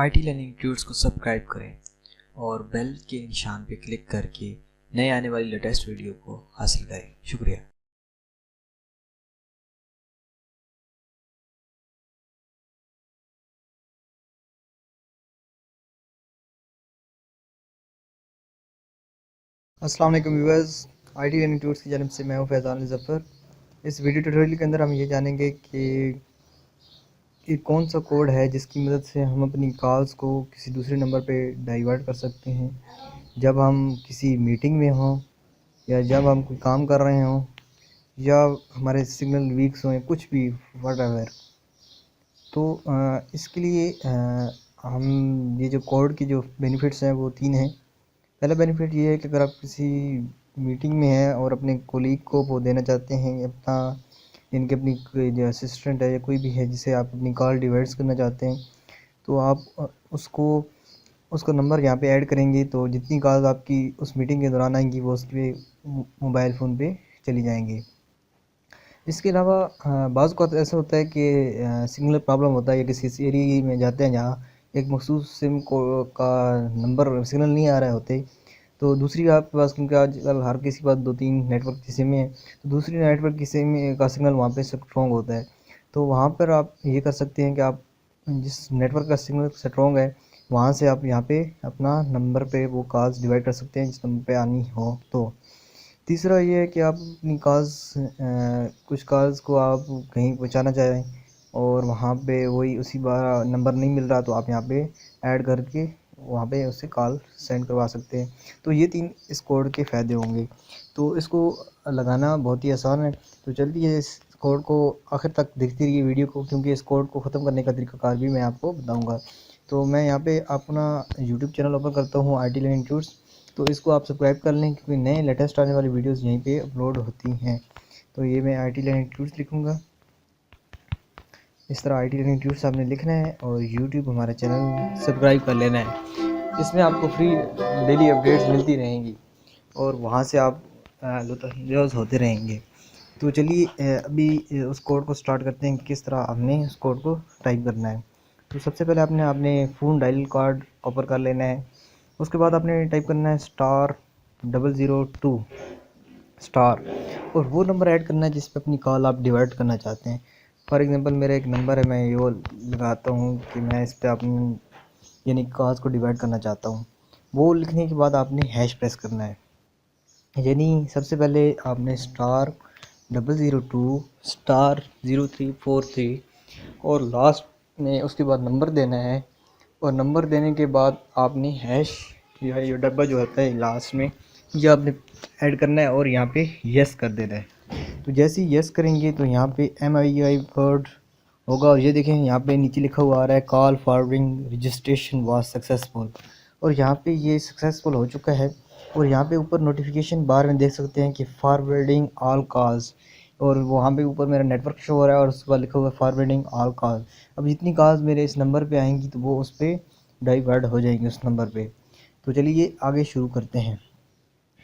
IT learning tuts को subscribe करें और बेल के निशान पर क्लिक करके नए आने वाली लेटेस्ट वीडियो को हासिल करें। शुक्रिया। अस्सलाम वालेकुम व्यूअर्स, आईटी लर्निंग ट्यूट्स की जानिब से मैं हूं फैज़ान ज़फ़र। इस वीडियो ट्यूटोरियल के अंदर हम ये जानेंगे कि कौन सा कोड है जिसकी मदद से हम अपनी कॉल्स को किसी दूसरे नंबर पे डाइवर्ट कर सकते हैं जब हम किसी मीटिंग में हों या जब हम कोई काम कर रहे हों या हमारे सिग्नल वीक्स हों, कुछ भी व्हाटएवर। तो इसके लिए हम ये जो कोड की जो बेनिफिट्स हैं वो 3 हैं। पहला बेनिफिट ये है कि अगर आप किसी मीटिंग में हैं और अपने कोलीग को वो देना चाहते हैं अपना, यानी कि अपनी जो असिस्टेंट है या कोई भी है जिसे आप अपनी कॉल डिवाइस करना चाहते हैं, तो आप उसका नंबर यहाँ पे ऐड करेंगे तो जितनी कॉल्स आपकी उस मीटिंग के दौरान आएंगी वो उसके मोबाइल फ़ोन पे चली जाएंगी। इसके अलावा बाज़ औक़ात ऐसा होता है कि सिग्नल प्रॉब्लम होता है या किसी एरिया में जाते हैं जहाँ एक मखसूस सिम को का नंबर सिग्नल नहीं आ रहे होते, तो दूसरी आपके पास, क्योंकि आजकल हर किसी के पास 2-3 नेटवर्क की सिमें हैं, तो दूसरी नेटवर्क की सिम का सिग्नल वहाँ पे स्ट्रॉन्ग होता है। तो वहाँ पर आप ये कर सकते हैं कि आप जिस नेटवर्क का सिग्नल स्ट्रॉन्ग है वहाँ से आप यहाँ पे अपना नंबर पे वो कॉल्स डिवाइड कर सकते हैं जिस नंबर पे आनी हो। तो तीसरा ये है कि आप अपनी कॉल्स कुछ कॉल्स को आप कहीं पहुँचाना चाहें और वहाँ पे वही उसी बार नंबर नहीं मिल रहा, तो आप यहाँ पे ऐड करके वहाँ पे उससे कॉल सेंड करवा सकते हैं। तो ये 3 इस कोड के फ़ायदे होंगे। तो इसको लगाना बहुत ही आसान है। तो चलिए इस कोड को आखिर तक देखते रहिए वीडियो को, क्योंकि इस कोड को ख़त्म करने का तरीक़ाकार भी मैं आपको बताऊँगा। तो मैं यहाँ पे अपना यूट्यूब चैनल ओपन करता हूँ, आईटी लर्निंग ट्यूट्स। तो इसको आप सब्सक्राइब कर लें क्योंकि नए लेटेस्ट आने वाली वीडियोस यहीं पे अपलोड होती हैं। तो ये मैं आईटी लर्निंग ट्यूट्स लिखूँगा। इस तरह आईटी लर्निंग ट्यूट्स आपने लिखना है और यूट्यूब हमारा चैनल सब्सक्राइब कर लेना है। इसमें आपको फ्री डेली अपडेट्स मिलती रहेंगी और वहाँ से आप लुत्फ़ होते रहेंगे। तो चलिए अभी उस कोड को स्टार्ट करते हैं कि किस तरह हमने उस कोड को टाइप करना है। तो सबसे पहले आपने अपने फ़ोन डायल कार्ड ओपन कर लेना है। उसके बाद आपने टाइप करना है *002* और वो नंबर ऐड करना है जिस पे अपनी कॉल आप डिवाइड करना चाहते हैं। फॉर एग्ज़ाम्पल मेरा एक नंबर है, मैं वो लगाता हूँ कि मैं इस पे अपनी यानी कॉल्स को डिवाइड करना चाहता हूँ। वो लिखने के बाद आपने हैश प्रेस करना है, यानी सबसे पहले आपने *002*0343 और लास्ट में उसके बाद नंबर देना है। और नंबर देने के बाद आपने हैश या ये डब्बा जो होता है लास्ट में, ये आपने ऐड करना है और यहाँ पे यस कर देना है। तो जैसे ही यस करेंगे तो यहाँ पे MII वर्ड होगा और ये देखें यहाँ पे नीचे लिखा हुआ आ रहा है call forwarding registration was successful, और यहाँ पे ये सक्सेसफुल हो चुका है। और यहाँ पे ऊपर नोटिफिकेशन बार में देख सकते हैं कि फॉरवर्डिंग ऑल कॉल्स, और वहाँ पे ऊपर मेरा नेटवर्क शो हो रहा है और उसके बाद लिखा हुआ है फॉरवर्डिंग ऑल कॉल। अब जितनी कॉल्स मेरे इस नंबर पे आएंगी तो वो उस पर डाइवर्ट हो जाएंगी उस नंबर पे। तो चलिए आगे शुरू करते हैं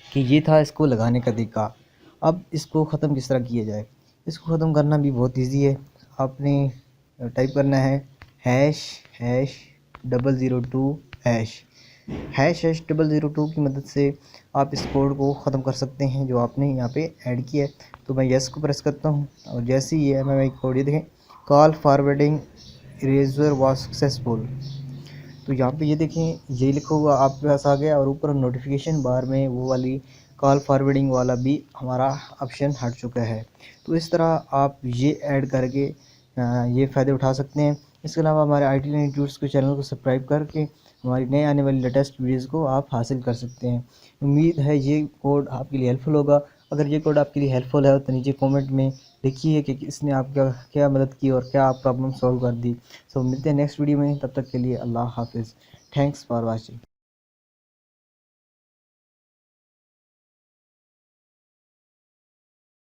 कि ये था इसको लगाने का तरीका। अब इसको ख़त्म किस तरह किया जाए। इसको ख़त्म करना भी बहुत इजी है। आपने टाइप करना है ##002# की मदद से आप इस कोड को ख़त्म कर सकते हैं जो आपने यहाँ पे ऐड किया है। तो मैं यस को प्रेस करता हूँ और जैसे ही ये मैं कोड ये देखें call forwarding eraser was successful, तो यहाँ पे ये देखें ये लिखा हुआ आपके पास आ गया और ऊपर नोटिफिकेशन बार में वो वाली कॉल फॉरवर्डिंग वाला भी हमारा ऑप्शन हट चुका है। तो इस तरह आप ये ऐड करके ये फ़ायदे उठा सकते हैं। इसके अलावा हमारे आईटी लर्निंग ट्यूट्स के चैनल को सब्सक्राइब करके हमारी नए आने वाली लेटेस्ट वीडियोज़ को आप हासिल कर सकते हैं। उम्मीद है ये कोड आपके लिए हेल्पफुल होगा। अगर ये कोड आपके लिए हेल्पफुल है तो नीचे कमेंट में लिखिए कि इसने आपका क्या मदद की और क्या आप प्रॉब्लम सॉल्व कर दी। सो मिलते हैं नेक्स्ट वीडियो में, तब तक के लिए अल्लाह हाफिज़। Thanks for watching.